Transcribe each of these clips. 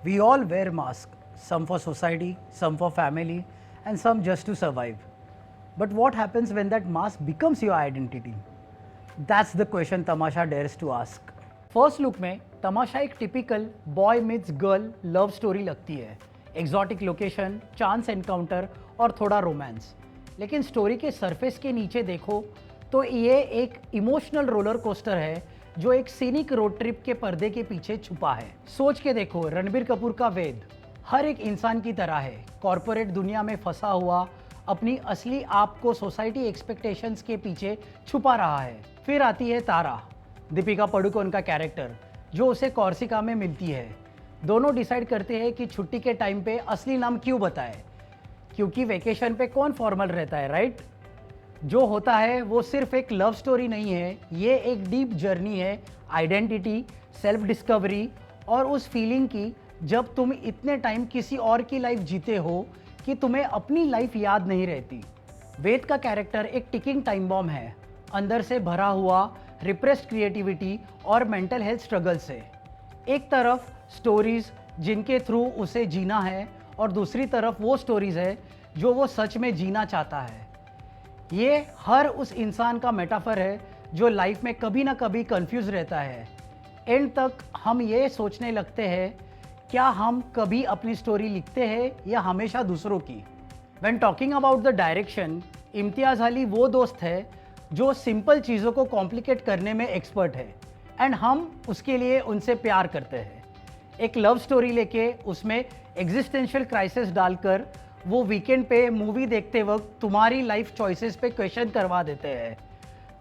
We all wear masks, some for society, some for family, and some just to survive. But what happens when that mask becomes your identity? That's the question Tamasha dares to ask. First look में तमाशा एक typical boy meets girl love story लगती है। Exotic location, chance encounter और थोड़ा romance. लेकिन story के surface के नीचे देखो तो ये एक इमोशनल रोलर कोस्टर है जो एक सीनिक रोड ट्रिप के पर्दे के पीछे छुपा है। सोच के देखो, रणबीर कपूर का वेद हर एक इंसान की तरह है, कॉरपोरेट दुनिया में फंसा हुआ, अपनी असली आप को सोसाइटी एक्सपेक्टेशंस के पीछे छुपा रहा है। फिर आती है तारा, दीपिका पादुकोण का कैरेक्टर, जो उसे कॉर्सिका में मिलती है। दोनों डिसाइड करते हैं कि छुट्टी के टाइम पे असली नाम क्यों बताए, क्योंकि वेकेशन पे कौन फॉर्मल रहता है, राइट? जो होता है वो सिर्फ एक लव स्टोरी नहीं है, ये एक डीप जर्नी है आइडेंटिटी, सेल्फ डिस्कवरी और उस फीलिंग की जब तुम इतने टाइम किसी और की लाइफ जीते हो कि तुम्हें अपनी लाइफ याद नहीं रहती। वेद का कैरेक्टर एक टिकिंग टाइम बॉम्ब है, अंदर से भरा हुआ रिप्रेस्ड क्रिएटिविटी और मेंटल हेल्थ स्ट्रगल से। एक तरफ स्टोरीज जिनके थ्रू उसे जीना है और दूसरी तरफ वो स्टोरीज है जो वो सच में जीना चाहता है। ये हर उस इंसान का मेटाफर है जो लाइफ में कभी ना कभी कंफ्यूज रहता है। एंड तक हम ये सोचने लगते हैं, क्या हम कभी अपनी स्टोरी लिखते हैं या हमेशा दूसरों की? When talking about the direction, Imtiaz Ali वो दोस्त है जो सिंपल चीज़ों को कॉम्प्लिकेट करने में एक्सपर्ट है एंड हम उसके लिए उनसे प्यार करते हैं। एक लव स्टोरी लेके उसमें एग्जिस्टेंशियल क्राइसिस डालकर वो वीकेंड पे मूवी देखते वक्त तुम्हारी लाइफ चॉइसेस पे क्वेश्चन करवा देते हैं।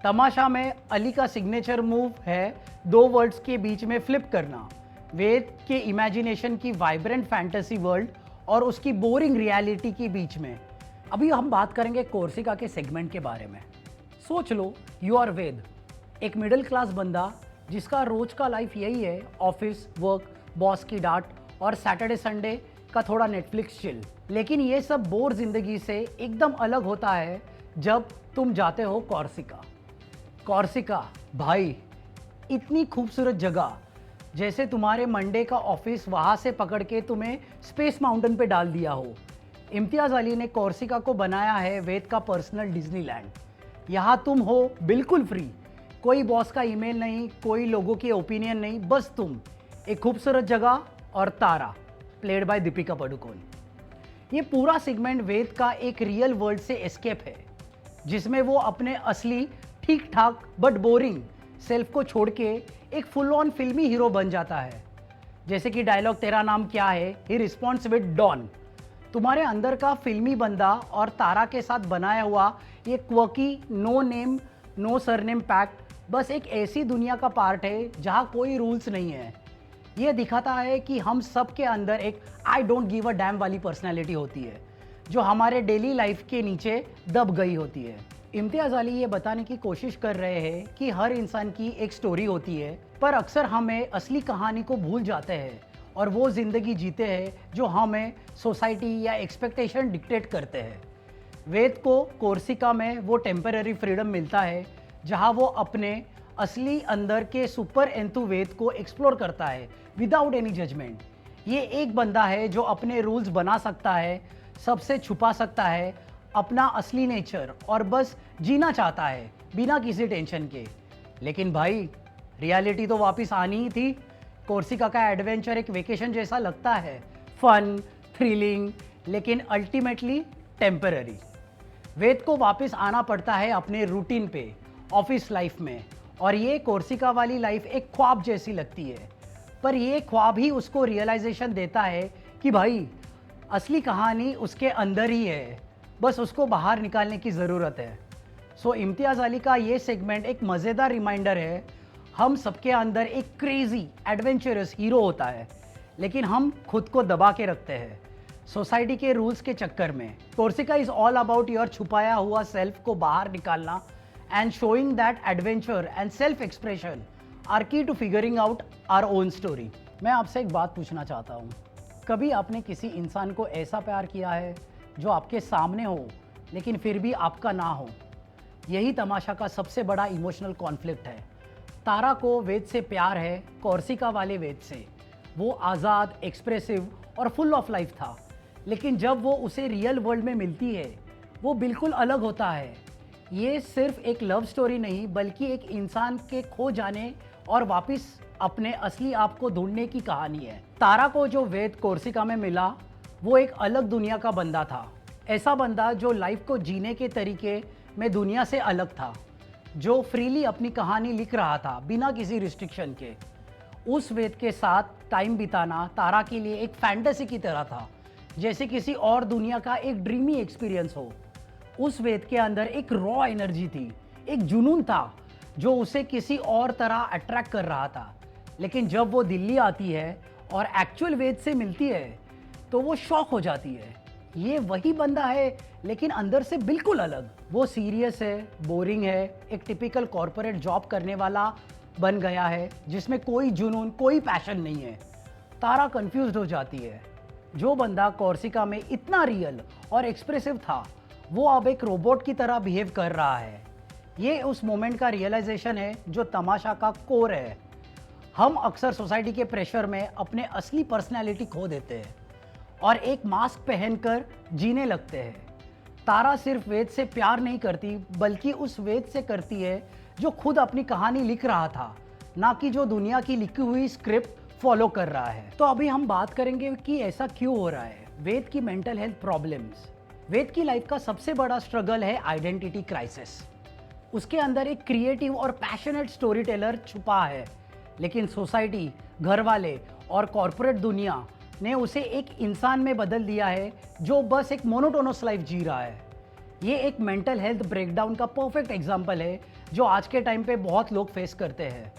तमाशा में अली का सिग्नेचर मूव है दो वर्ड्स के बीच में फ्लिप करना, वेद के इमेजिनेशन की वाइब्रेंट फैंटेसी वर्ल्ड और उसकी बोरिंग रियलिटी के बीच में। अभी हम बात करेंगे कॉर्सिका के सेगमेंट के बारे में। सोच लो, यू आर वेद, एक मिडिल क्लास बंदा जिसका रोज का लाइफ यही है, ऑफिस वर्क, बॉस की डांट और सैटरडे संडे का थोड़ा नेटफ्लिक्स चिल। लेकिन ये सब बोर जिंदगी से एकदम अलग होता है जब तुम जाते हो कॉर्सिका। कॉर्सिका भाई, इतनी खूबसूरत जगह, जैसे तुम्हारे मंडे का ऑफिस वहाँ से पकड़ के तुम्हें स्पेस माउंटेन पे डाल दिया हो। इम्तियाज़ अली ने कॉर्सिका को बनाया है वेद का पर्सनल डिज्नीलैंड। यहाँ तुम हो बिल्कुल फ्री, कोई बॉस का ईमेल नहीं, कोई लोगों की ओपिनियन नहीं, बस तुम, एक खूबसूरत जगह और तारा, प्लेड बाय दीपिका पादुकोण। ये पूरा सेगमेंट वेद का एक रियल वर्ल्ड से एस्केप है, जिसमें वो अपने असली ठीक ठाक बट बोरिंग सेल्फ को छोड़ के एक फुल ऑन फिल्मी हीरो बन जाता है। जैसे कि डायलॉग तेरा नाम क्या है, ही रिस्पॉन्ड्स विद डॉन। तुम्हारे अंदर का फिल्मी बंदा और तारा के साथ बनाया हुआ ये quirky no name no surname pact बस एक ऐसी दुनिया का पार्ट है जहाँ कोई रूल्स नहीं है। ये दिखाता है कि हम सब के अंदर एक I don't give a dam वाली पर्सनैलिटी होती है जो हमारे डेली लाइफ के नीचे दब गई होती है। इम्तियाज़ अली ये बताने की कोशिश कर रहे हैं कि हर इंसान की एक स्टोरी होती है, पर अक्सर हमें असली कहानी को भूल जाते हैं और वो ज़िंदगी जीते हैं जो हमें सोसाइटी या एक्सपेक्टेशन डिक्टेट करते हैं। वेद को कॉर्सिका में वो टेम्पररी फ्रीडम मिलता है जहाँ वो अपने असली अंदर के सुपर एंथु वेद को एक्सप्लोर करता है विदाउट एनी जजमेंट। ये एक बंदा है जो अपने रूल्स बना सकता है, सबसे छुपा सकता है अपना असली नेचर और बस जीना चाहता है बिना किसी टेंशन के। लेकिन भाई, रियलिटी तो वापस आनी ही थी। कॉर्सिका का एडवेंचर एक वेकेशन जैसा लगता है, फन, थ्रिलिंग, लेकिन अल्टीमेटली टेम्पररी। वेद को वापस आना पड़ता है अपने रूटीन पे, ऑफिस लाइफ में, और ये कॉर्सिका वाली लाइफ एक ख्वाब जैसी लगती है। पर ये ख्वाब ही उसको रियलाइजेशन देता है कि भाई असली कहानी उसके अंदर ही है, बस उसको बाहर निकालने की ज़रूरत है। सो इम्तियाज़ अली का ये सेगमेंट एक मज़ेदार रिमाइंडर है, हम सबके अंदर एक क्रेजी एडवेंचरस हीरो होता है, लेकिन हम खुद को दबा के रखते हैं सोसाइटी के रूल्स के चक्कर में। Corsica is all about your छुपाया हुआ सेल्फ को बाहर निकालना and showing that adventure and self expression are key to figuring out our own story। मैं आपसे एक बात पूछना चाहता हूँ, कभी आपने किसी इंसान को ऐसा प्यार किया है जो आपके सामने हो लेकिन फिर भी आपका ना हो? यही तमाशा का सबसे बड़ा इमोशनल कॉन्फ्लिक्ट है। तारा को वेद से प्यार है, कॉर्सिका वाले वेद से। वो आज़ाद, एक्सप्रेसिव और फुल ऑफ लाइफ था। लेकिन जब वो उसे रियल वर्ल्ड में मिलती है, वो बिल्कुल अलग होता है। ये सिर्फ एक लव स्टोरी नहीं, बल्कि एक इंसान के खो जाने और वापस अपने असली आप को ढूंढने की कहानी है। तारा को जो वेद कोर्सिका में मिला, वो एक अलग दुनिया का बंदा था। ऐसा बंदा जो लाइफ को जीने के तरीके में दुनिया से अलग था, जो फ्रीली अपनी कहानी लिख रहा था बिना किसी रिस्ट्रिक्शन के। उस वेद के साथ टाइम बिताना तारा के लिए एक फैंटेसी की तरह था, जैसे किसी और दुनिया का एक ड्रीमी एक्सपीरियंस हो। उस वेद के अंदर एक रॉ एनर्जी थी, एक जुनून था जो उसे किसी और तरह अट्रैक्ट कर रहा था। लेकिन जब वो दिल्ली आती है और एक्चुअल वेद से मिलती है, तो वो शॉक हो जाती है। ये वही बंदा है, लेकिन अंदर से बिल्कुल अलग। वो सीरियस है, बोरिंग है, एक टिपिकल कॉर्पोरेट जॉब करने वाला बन गया है, जिसमें कोई जुनून, कोई पैशन नहीं है। तारा कंफ्यूज्ड हो जाती है। जो बंदा कोर्सिका में इतना रियल और एक्सप्रेसिव था, वो अब एक रोबोट की तरह बिहेव कर रहा है। ये उस मोमेंट का रियलाइजेशन है जो तमाशा का कोर है। हम अक्सर सोसाइटी के प्रेशर में अपने असली पर्सनैलिटी खो देते हैं और एक मास्क पहनकर जीने लगते हैं। तारा सिर्फ वेद से प्यार नहीं करती, बल्कि उस वेद से करती है जो खुद अपनी कहानी लिख रहा था, ना कि जो दुनिया की लिखी हुई स्क्रिप्ट फॉलो कर रहा है। तो अभी हम बात करेंगे कि ऐसा क्यों हो रहा है। वेद की मेंटल हेल्थ प्रॉब्लम्स। वेद की लाइफ का सबसे बड़ा स्ट्रगल है आइडेंटिटी क्राइसिस। उसके अंदर एक क्रिएटिव और पैशनेट स्टोरी टेलर छुपा है, लेकिन सोसाइटी, घर वाले और कॉर्पोरेट दुनिया ने उसे एक इंसान में बदल दिया है जो बस एक मोनोटोनस लाइफ जी रहा है। ये एक मेंटल हेल्थ ब्रेकडाउन का परफेक्ट एग्जाम्पल है जो आज के टाइम पे बहुत लोग फेस करते हैं।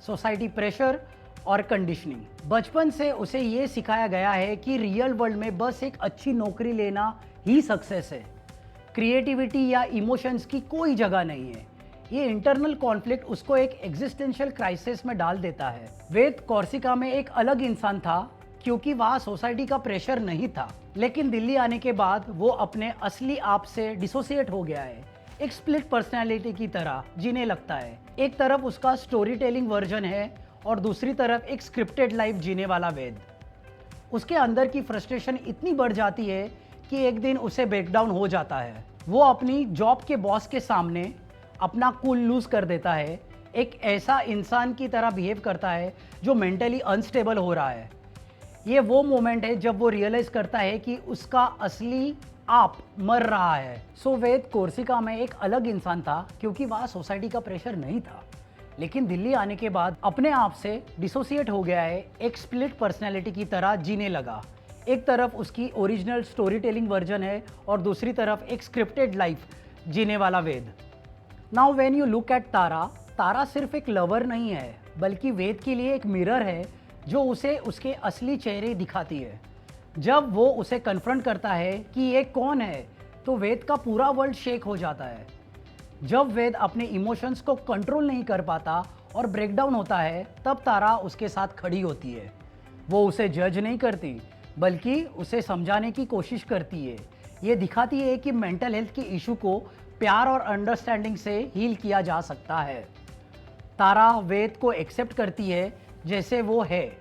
सोसाइटी प्रेशर और कंडीशनिंग। बचपन से उसे ये सिखाया गया है कि रियल वर्ल्ड में बस एक अच्छी नौकरी लेना ही सक्सेस है। क्रिएटिविटी या इमोशंस की कोई जगह नहीं है। ये इंटरनल कॉन्फ्लिक्ट उसको एक एग्जिस्टेंशियल क्राइसिस में डाल देता है। वेद कोर्सिका में एक अलग इंसान था, क्योंकि वहाँ सोसाइटी का प्रेशर नहीं था। लेकिन दिल्ली आने के बाद वो अपने असली आप से डिसोसिएट हो गया है, एक स्प्लिट पर्सनैलिटी की तरह जीने लगता है। एक तरफ उसका स्टोरी टेलिंग वर्जन है और दूसरी तरफ एक स्क्रिप्टेड लाइफ जीने वाला वेद। उसके अंदर की फ्रस्ट्रेशन इतनी बढ़ जाती है कि एक दिन उसे ब्रेकडाउन हो जाता है। वो अपनी जॉब के बॉस के सामने अपना कूल लूज कर देता है, एक ऐसा इंसान की तरह बिहेव करता है जो मेंटली अनस्टेबल हो रहा है। ये वो मोमेंट है जब वो रियलाइज करता है कि उसका असली आप मर रहा है। सो वेद कोर्सिका में एक अलग इंसान था, क्योंकि वहाँ सोसाइटी का प्रेशर नहीं था। लेकिन दिल्ली आने के बाद अपने आप से डिसोसिएट हो गया है, एक स्प्लिट पर्सनैलिटी की तरह जीने लगा। एक तरफ उसकी ओरिजिनल स्टोरी टेलिंग वर्जन है और दूसरी तरफ एक स्क्रिप्टेड लाइफ जीने वाला Ved. Now when you look at Tara, Tara सिर्फ एक लवर नहीं है, बल्कि वेद के लिए एक मिरर है जो उसे उसके असली चेहरे दिखाती है। जब वो उसे कन्फ्रंट करता है कि ये कौन है, तो वेद का पूरा वर्ल्ड शेक हो जाता है। जब वेद अपने इमोशंस को कंट्रोल नहीं कर पाता और ब्रेकडाउन होता है, तब तारा उसके साथ खड़ी होती है। वो उसे जज नहीं करती, बल्कि उसे समझाने की कोशिश करती है। ये दिखाती है कि मेंटल हेल्थ के इशू को प्यार और अंडरस्टैंडिंग से हील किया जा सकता है। तारा वेद को एक्सेप्ट करती है जैसे वो है,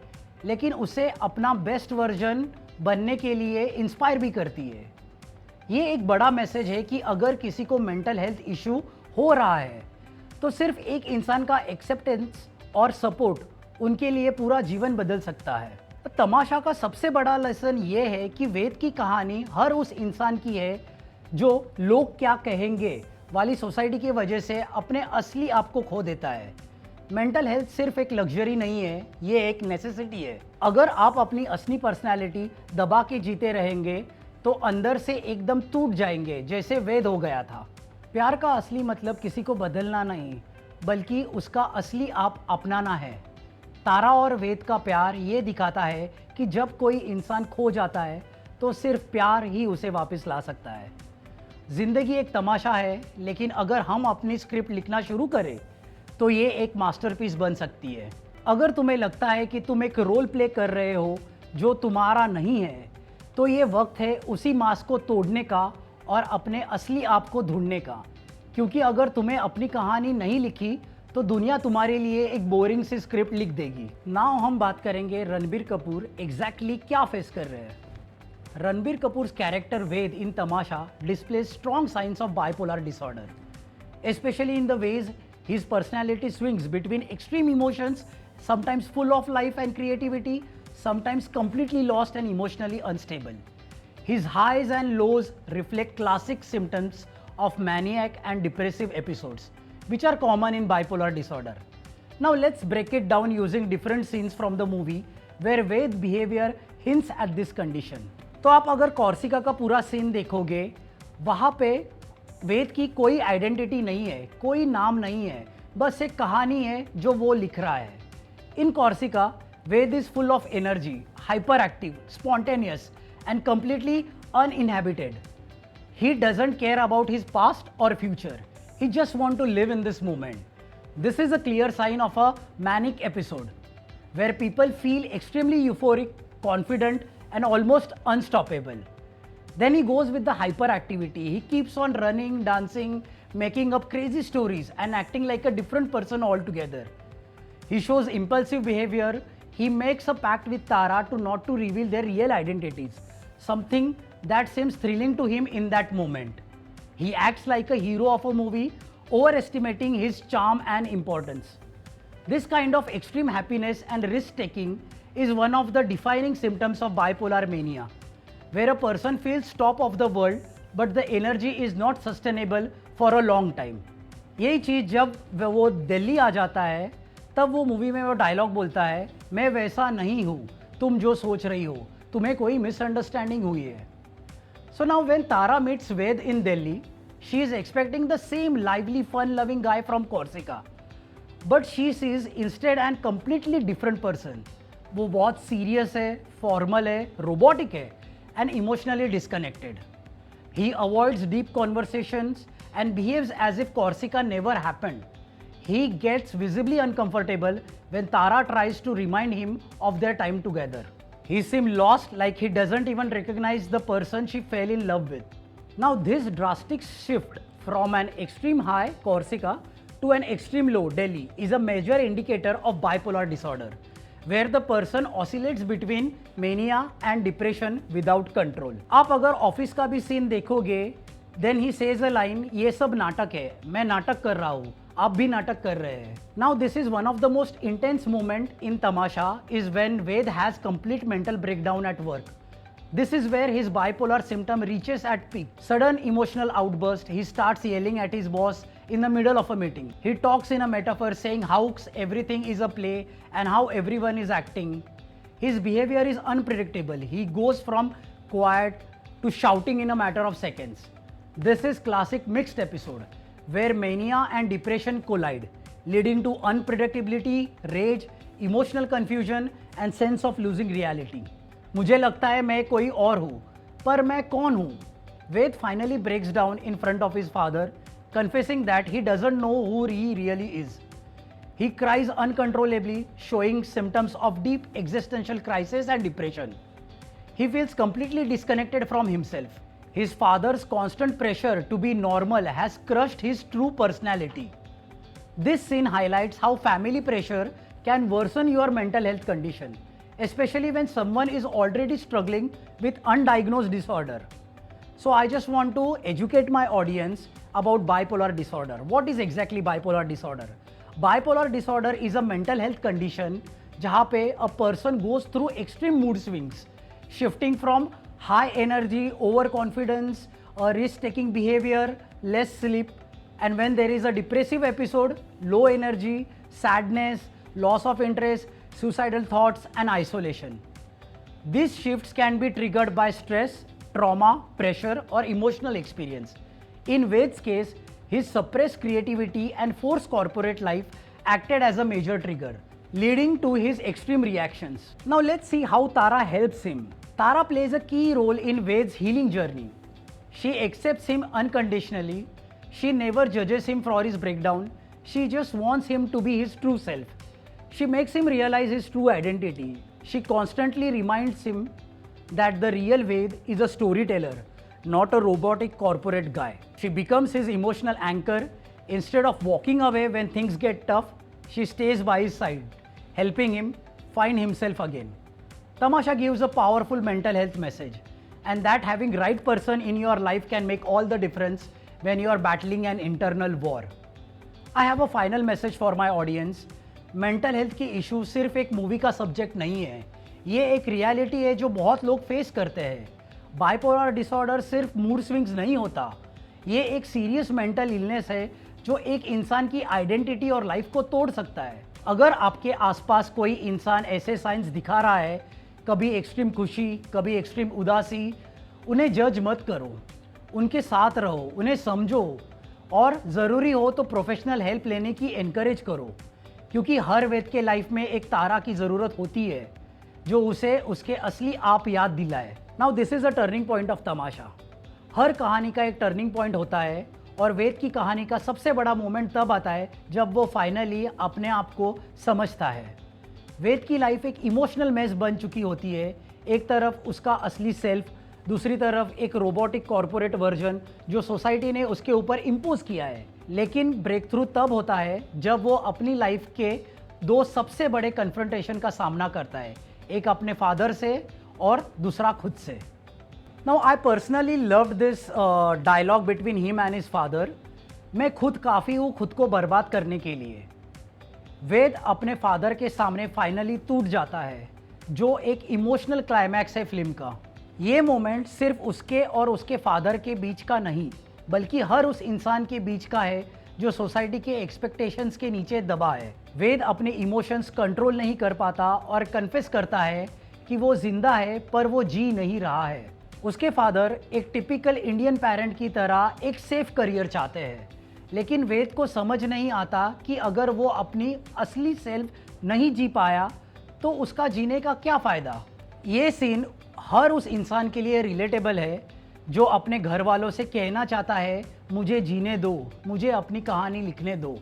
लेकिन उसे अपना बेस्ट वर्जन बनने के लिए इंस्पायर भी करती है। ये एक बड़ा मैसेज है कि अगर किसी को मेंटल हेल्थ इशू हो रहा है, तो सिर्फ एक इंसान का एक्सेप्टेंस और सपोर्ट उनके लिए पूरा जीवन बदल सकता है। तमाशा का सबसे बड़ा लेसन ये है कि वेद की कहानी हर उस इंसान की है जो लोग क्या कहेंगे वाली सोसाइटी की वजह से अपने असली आप को खो देता है। मेंटल हेल्थ सिर्फ एक लग्जरी नहीं है, ये एक नेसेसिटी है। अगर आप अपनी असली पर्सनैलिटी दबा के जीते रहेंगे, तो अंदर से एकदम टूट जाएंगे, जैसे वेद हो गया था। प्यार का असली मतलब किसी को बदलना नहीं, बल्कि उसका असली आप अपनाना है। तारा और वेद का प्यार ये दिखाता है कि जब कोई इंसान खो जाता है, तो सिर्फ प्यार ही उसे वापस ला सकता है। जिंदगी एक तमाशा है, लेकिन अगर हम अपनी स्क्रिप्ट लिखना शुरू करें, तो ये एक मास्टरपीस बन सकती है। अगर तुम्हें लगता है कि तुम एक रोल प्ले कर रहे हो जो तुम्हारा नहीं है, तो ये वक्त है उसी मास्क को तोड़ने का और अपने असली आप को ढूंढने का। क्योंकि अगर तुम्हें अपनी कहानी नहीं लिखी, तो दुनिया तुम्हारे लिए एक बोरिंग सी स्क्रिप्ट लिख देगी। नाउ हम बात करेंगे रणबीर कपूर एग्जैक्टली क्या फेस कर रहे हैं। Ranbir Kapoors character Veda in Tamasha displays strong signs of bipolar disorder, especially in the ways his personality swings between extreme emotions, sometimes full of life and creativity, sometimes completely lost and emotionally unstable. His highs and lows reflect classic symptoms of maniac and depressive episodes, which are common in bipolar disorder. Now let's break it down using different scenes from the movie where Ved's behavior hints at this condition. तो आप अगर Corsica का पूरा scene देखोगे, वहाँ पे वेद की कोई आइडेंटिटी नहीं है, कोई नाम नहीं है, बस एक कहानी है जो वो लिख रहा है। In Corsica, Ved is full of energy, hyper active, spontaneous and completely uninhabited. He doesn't care about his past or future. He just wants to live in this moment. This is a clear sign of a manic episode where people feel extremely euphoric, confident, and almost unstoppable. Then he goes with the hyperactivity. He keeps on running, dancing, making up crazy stories, and acting like a different person altogether. He shows impulsive behavior. He makes a pact with Tara to not to reveal their real identities, something that seems thrilling to him in that moment. He acts like a hero of a movie, overestimating his charm and importance. This kind of extreme happiness and risk-taking is one of the defining symptoms of bipolar mania, where a person feels top of the world but the energy is not sustainable for a long time. यही चीज़ जब वो दिल्ली आ जाता है, तब वो movie में वो dialogue बोलता है, मैं वैसा नहीं हूँ, तुम जो सोच रही हो, तुम्हें कोई मिसअंडरस्टैंडिंग हुई है. So now when Tara meets Ved in Delhi, she is expecting the same lively, fun-loving guy from Corsica. But she sees instead an completely different person. वो बहुत सीरियस है, फॉर्मल है, रोबोटिक है and emotionally disconnected. He avoids deep conversations and behaves as if Corsica never happened. He gets visibly uncomfortable when Tara tries to remind him of their time together. He seems lost, like he doesn't even recognize the person she fell in love with. Now this drastic shift from an extreme high, Corsica, to an extreme low, Delhi, is a major indicator of bipolar disorder, where the person oscillates between mania and depression without control. आप अगर office का भी scene देखोगे, then he says a line, ये सब नाटक है, मैं नाटक कर रहा हूँ, आप भी नाटक कर रहे हैं. Now this is one of the most intense moment in Tamasha is when Ved has complete mental breakdown at work. This is where his bipolar symptom reaches at peak. Sudden emotional outburst, he starts yelling at his boss in the middle of a meeting. He talks in a metaphor saying how everything is a play and how everyone is acting. His behavior is unpredictable. He goes from quiet to shouting in a matter of seconds. This is classic mixed episode where mania and depression collide, leading to unpredictability, rage, emotional confusion and sense of losing reality. मुझे लगता है मैं कोई और हूँ, पर मैं कौन हूँ? Ved finally breaks down in front of his father, confessing that he doesn't know who he really is. He cries uncontrollably, showing symptoms of deep existential crisis and depression. He feels completely disconnected from himself. His father's constant pressure to be normal has crushed his true personality. This scene highlights how family pressure can worsen your mental health condition, especially when someone is already struggling with undiagnosed disorder. So I just want to educate my audience about bipolar disorder. What is exactly bipolar disorder? Bipolar disorder is a mental health condition जहाँ पे a person goes through extreme mood swings, shifting from high energy, overconfidence, risk-taking behavior, less sleep, and when there is a depressive episode, low energy, sadness, loss of interest, suicidal thoughts, and isolation. These shifts can be triggered by stress, trauma, pressure, or emotional experience. In Ved's case, his suppressed creativity and forced corporate life acted as a major trigger, leading to his extreme reactions. Now let's see how Tara helps him. Tara plays a key role in Ved's healing journey. She accepts him unconditionally. She never judges him for his breakdown. She just wants him to be his true self. She makes him realize his true identity. She constantly reminds him that the real Ved is a storyteller, not a robotic corporate guy. She becomes his emotional anchor, Instead of walking away when things get tough, she stays by his side, helping him find himself again. Tamasha gives a powerful mental health message, and that having right person in your life can make all the difference when you are battling an internal war. I have a final message for my audience. Mental health की issue सिर्फ एक movie का subject नहीं है, ये एक reality है जो बहुत लोग फेस करते हैं. बाइपोलर डिसऑर्डर सिर्फ मूड स्विंग्स नहीं होता, ये एक सीरियस मेंटल इलनेस है जो एक इंसान की आइडेंटिटी और लाइफ को तोड़ सकता है. अगर आपके आसपास कोई इंसान ऐसे साइंस दिखा रहा है, कभी एक्सट्रीम खुशी, कभी एक्सट्रीम उदासी, उन्हें जज मत करो, उनके साथ रहो, उन्हें समझो और ज़रूरी हो तो प्रोफेशनल हेल्प लेने की एनकरेज करो, क्योंकि हर व्यक्ति के लाइफ में एक तारा की ज़रूरत होती है जो उसे उसके असली आप याद दिलाए. Now this is a turning point of Tamasha. हर कहानी का एक टर्निंग पॉइंट होता है और वेद की कहानी का सबसे बड़ा मोमेंट तब आता है जब वो फाइनली अपने आप को समझता है. वेद की लाइफ एक इमोशनल मेस बन चुकी होती है. एक तरफ उसका असली सेल्फ, दूसरी तरफ एक रोबोटिक कॉरपोरेट वर्जन जो सोसाइटी ने उसके ऊपर इम्पोज किया है. लेकिन ब्रेक थ्रू तब होता है जब वो अपनी लाइफ के दो सबसे बड़े कन्फ्रंटेशन का सामना करता है, एक अपने फादर से और दूसरा खुद से. Now I personally loved this dialogue between him and his father. मैं खुद काफ़ी हूँ खुद को बर्बाद करने के लिए. वेद अपने फादर के सामने फाइनली टूट जाता है, जो एक इमोशनल क्लाइमैक्स है फिल्म का. ये मोमेंट सिर्फ उसके और उसके फादर के बीच का नहीं, बल्कि हर उस इंसान के बीच का है जो सोसाइटी के एक्सपेक्टेशंस के नीचे दबा है. वेद अपने इमोशंस कंट्रोल नहीं कर पाता और कन्फेस करता है कि वो जिंदा है पर वो जी नहीं रहा है. उसके फादर एक टिपिकल इंडियन पेरेंट की तरह एक सेफ करियर चाहते हैं, लेकिन वेद को समझ नहीं आता कि अगर वो अपनी असली सेल्फ नहीं जी पाया तो उसका जीने का क्या फ़ायदा. ये सीन हर उस इंसान के लिए रिलेटेबल है जो अपने घर वालों से कहना चाहता है, मुझे जीने दो, मुझे अपनी कहानी लिखने दो.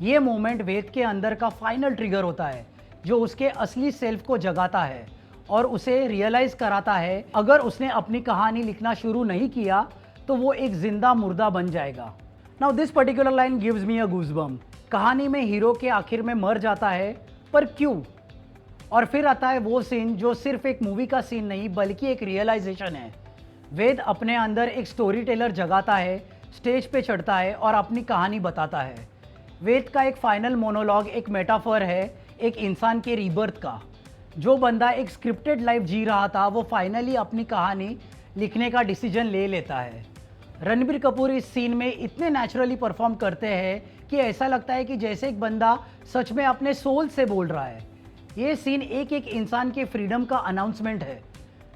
ये मोमेंट वेद के अंदर का फाइनल ट्रिगर होता है जो उसके असली सेल्फ को जगाता है और उसे रियलाइज़ कराता है अगर उसने अपनी कहानी लिखना शुरू नहीं किया तो वो एक जिंदा मुर्दा बन जाएगा. Now this particular line gives me a goosebump. कहानी में हीरो के आखिर में मर जाता है, पर क्यों? और फिर आता है वो सीन जो सिर्फ एक मूवी का सीन नहीं बल्कि एक रियलाइजेशन है. वेद अपने अंदर एक स्टोरी टेलर जगाता है, स्टेज पे चढ़ता है और अपनी कहानी बताता है. वेद का एक फाइनल मोनोलॉग एक मेटाफर है एक इंसान के रीबर्थ का. जो बंदा एक स्क्रिप्टेड लाइफ जी रहा था वो फाइनली अपनी कहानी लिखने का डिसीजन ले लेता है. रणबीर कपूर इस सीन में इतने नेचुरली परफॉर्म करते हैं कि ऐसा लगता है कि जैसे एक बंदा सच में अपने सोल से बोल रहा है. ये सीन एक एक इंसान के फ्रीडम का अनाउंसमेंट है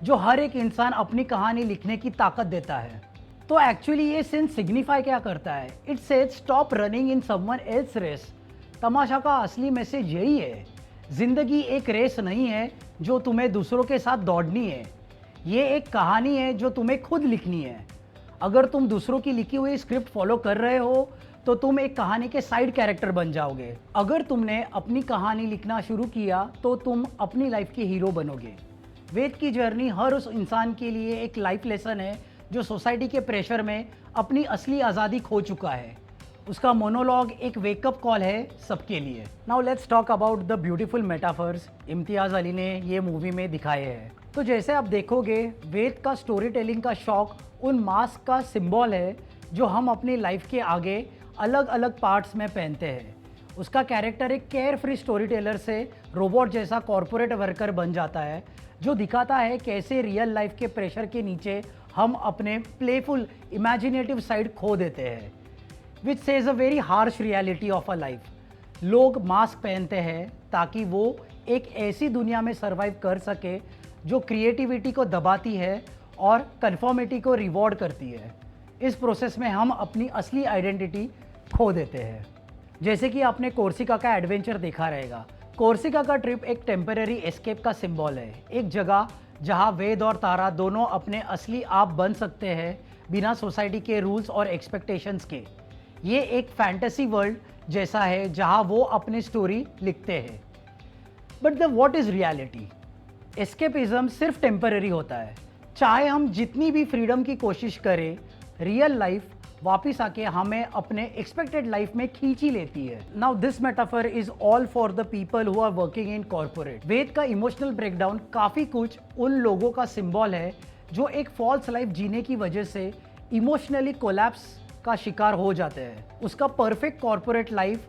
जो हर एक इंसान अपनी कहानी लिखने की ताकत देता है. तो एक्चुअली ये सीन सिग्निफाई क्या करता है? It says stop running in someone else race. Tamasha का असली मैसेज यही है. जिंदगी एक रेस नहीं है जो तुम्हें दूसरों के साथ दौड़नी है, ये एक कहानी है जो तुम्हें खुद लिखनी है. अगर तुम दूसरों की लिखी हुई स्क्रिप्ट फॉलो कर रहे हो तो तुम एक कहानी के साइड कैरेक्टर बन जाओगे. अगर तुमने अपनी कहानी लिखना शुरू किया तो तुम अपनी लाइफ के हीरो बनोगे. वेद की जर्नी हर उस इंसान के लिए एक लाइफ लेसन है जो सोसाइटी के प्रेशर में अपनी असली आज़ादी खो चुका है. उसका मोनोलॉग एक वेकअप कॉल है सबके लिए. Now let's talk about the beautiful metaphors Imtiaz Ali ने ये मूवी में दिखाए हैं. तो जैसे आप देखोगे, वेद का स्टोरी टेलिंग का शौक उन मास्क का सिंबल है जो हम अपनी लाइफ के आगे अलग अलग पार्ट्स में पहनते हैं. उसका कैरेक्टर एक केयर फ्री स्टोरी टेलर से रोबोट जैसा कॉरपोरेट वर्कर बन जाता है जो दिखाता है कैसे रियल लाइफ के प्रेशर के नीचे हम अपने प्लेफुल इमेजिनेटिव साइड खो देते हैं. Which says a very harsh reality of a life. लोग मास्क पहनते हैं ताकि वो एक ऐसी दुनिया में सर्वाइव कर सके जो क्रिएटिविटी को दबाती है और कन्फॉर्मिटी को रिवॉर्ड करती है. इस प्रोसेस में हम अपनी असली आइडेंटिटी खो देते हैं. जैसे कि आपने कोर्सिका का एडवेंचर देखा रहेगा. कोर्सिका का ट्रिप एक टेम्पररी एस्केप का सिंबल है, एक जगह जहां वेद और तारा दोनों अपने असली आप बन सकते हैं बिना सोसाइटी के रूल्स और एक्सपेक्टेशंस के. ये एक फैंटेसी वर्ल्ड जैसा है जहां वो अपनी स्टोरी लिखते हैं. But the what is reality? Escapism सिर्फ टेम्पररी होता है. चाहे हम जितनी भी फ्रीडम की कोशिश करें, रियल लाइफ वापिस आके हमें अपने एक्सपेक्टेड लाइफ में खींच ही लेती है। Now this metaphor is all for the people who are working in corporate. Ved का इमोशनल ब्रेकडाउन काफी कुछ उन लोगों का सिंबल है जो एक फॉल्स लाइफ जीने की वजह से इमोशनली कोलैप्स का शिकार हो जाते हैं। उसका परफेक्ट कॉर्पोरेट लाइफ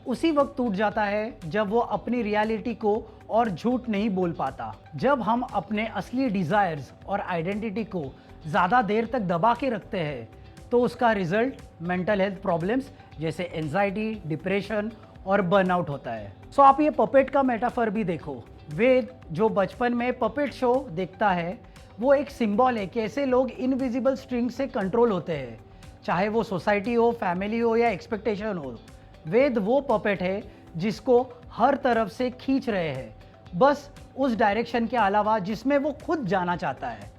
उसी वक्त टूट जाता है जब वो अपनी रियलिटी को और झूठ नहीं बोल पाता। जब हम अपने असली डिजायर्स और आइडेंटिटी को ज़्यादा देर तक दबा के रखते हैं तो उसका रिजल्ट मेंटल हेल्थ प्रॉब्लम्स जैसे एंजाइटी, डिप्रेशन और बर्नआउट होता है। सो आप ये पपेट का मेटाफर भी देखो। वेद जो बचपन में पपेट शो देखता है वो एक सिंबल है कैसे लोग इनविजिबल स्ट्रिंग से कंट्रोल होते हैं, चाहे वो सोसाइटी हो, फैमिली हो या एक्सपेक्टेशन हो। वेद वो पपेट है जिसको हर तरफ से खींच रहे हैं, बस उस डायरेक्शन के अलावा जिसमें वो खुद जाना चाहता है।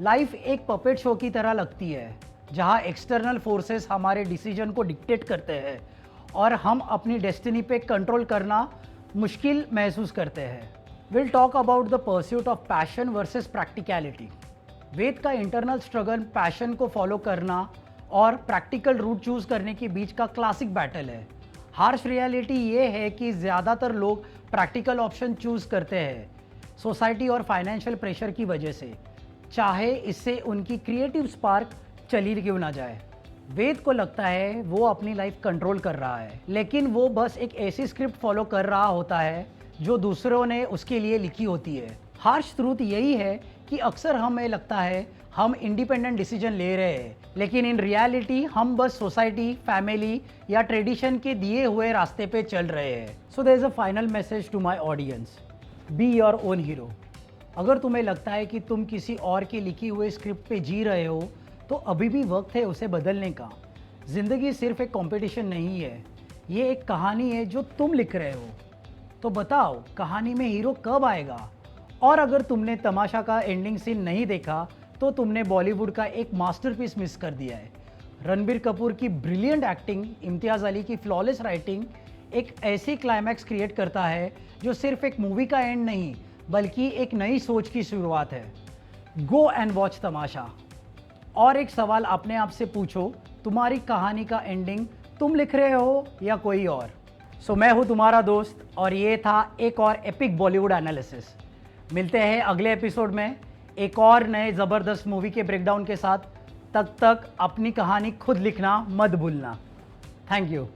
लाइफ एक पपेट शो की तरह लगती है जहां एक्सटर्नल फोर्सेस हमारे डिसीजन को डिक्टेट करते हैं और हम अपनी डेस्टिनी पे कंट्रोल करना मुश्किल महसूस करते हैं। Will talk about the pursuit of passion versus practicality. Ved का इंटरनल स्ट्रगल पैशन को फॉलो करना और प्रैक्टिकल रूट चूज करने के बीच का क्लासिक बैटल है। हार्श रियलिटी ये है कि ज़्यादातर लोग प्रैक्टिकल ऑप्शन चूज करते हैं सोसाइटी और फाइनेंशियल प्रेशर की वजह से, चाहे इससे उनकी क्रिएटिव स्पार्क चली क्यों ना जाए। वेद को लगता है वो अपनी लाइफ कंट्रोल कर रहा है, लेकिन वो बस एक ऐसी स्क्रिप्ट फॉलो कर रहा होता है जो दूसरों ने उसके लिए लिखी होती है। हार्श ट्रूथ यही है कि अक्सर हमें लगता है हम इंडिपेंडेंट डिसीजन ले रहे हैं, लेकिन इन रियलिटी हम बस सोसाइटी, फैमिली या ट्रेडिशन के दिए हुए रास्ते पे चल रहे हैं। So there is a final message to my audience, be your own hero. अगर तुम्हें लगता है कि तुम किसी और की लिखी हुई स्क्रिप्ट पे जी रहे हो तो अभी भी वक्त है उसे बदलने का। ज़िंदगी सिर्फ एक कंपटीशन नहीं है, ये एक कहानी है जो तुम लिख रहे हो। तो बताओ कहानी में हीरो कब आएगा? और अगर तुमने तमाशा का एंडिंग सीन नहीं देखा तो तुमने बॉलीवुड का एक मास्टरपीस मिस कर दिया है। रणबीर कपूर की ब्रिलियंट एक्टिंग, इम्तियाज़ अली की फ्लॉलेस राइटिंग एक ऐसी क्लाइमैक्स क्रिएट करता है जो सिर्फ एक मूवी का एंड नहीं बल्कि एक नई सोच की शुरुआत है। गो एंड वॉच तमाशा। और एक सवाल अपने आप से पूछो, तुम्हारी कहानी का एंडिंग तुम लिख रहे हो या कोई और? सो मैं हूँ तुम्हारा दोस्त और ये था एक और एपिक बॉलीवुड एनालिसिस। मिलते हैं अगले एपिसोड में एक और नए ज़बरदस्त मूवी के ब्रेकडाउन के साथ। तब तक अपनी कहानी खुद लिखना मत भूलना। Thank you.